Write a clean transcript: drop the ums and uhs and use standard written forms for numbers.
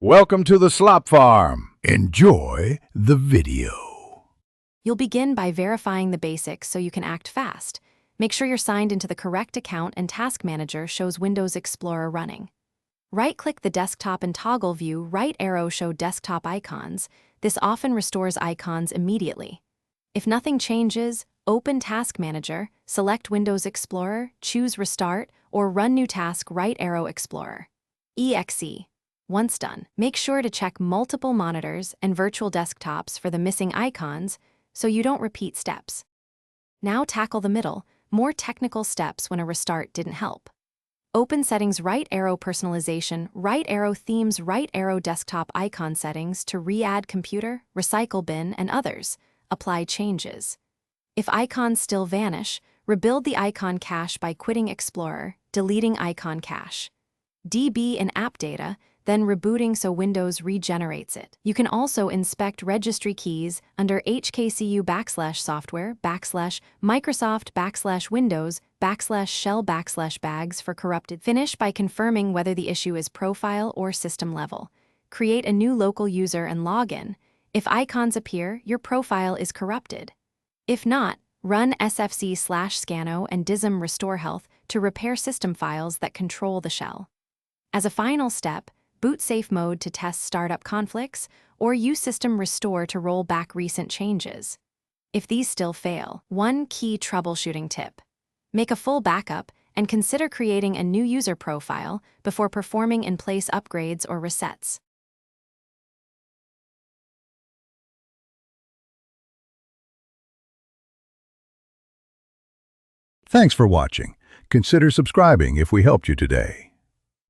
Welcome to the Slop Farm. Enjoy the video. You'll begin by verifying the basics so you can act fast. Make sure you're signed into the correct account and Task Manager shows Windows Explorer running. Right-click the desktop and toggle view right arrow show desktop icons. This often restores icons immediately. If nothing changes, open Task Manager, select Windows Explorer, choose Restart, or Run New Task right arrow Explorer. EXE. Once done, make sure to check multiple monitors and virtual desktops for the missing icons so you don't repeat steps. Now tackle the middle, more technical steps when a restart didn't help. Open Settings right arrow Personalization, right arrow Themes, right arrow Desktop icon settings to re-add Computer, Recycle Bin, and others. Apply changes. If icons still vanish, rebuild the icon cache by quitting Explorer, deleting icon cache. DB in app data, then rebooting so Windows regenerates it. You can also inspect registry keys under hkcu/software/Microsoft/Windows/shell/bags for corrupted. Finish by confirming whether the issue is profile or system level. Create a new local user and log in. If icons appear, your profile is corrupted. If not, run sfc/scano and dism restore health to repair system files that control the shell. As a final step, boot safe mode to test startup conflicts, or use system restore to roll back recent changes. If these still fail, one key troubleshooting tip: make a full backup and consider creating a new user profile before performing in-place upgrades or resets. Thanks for watching. Consider subscribing if we helped you today.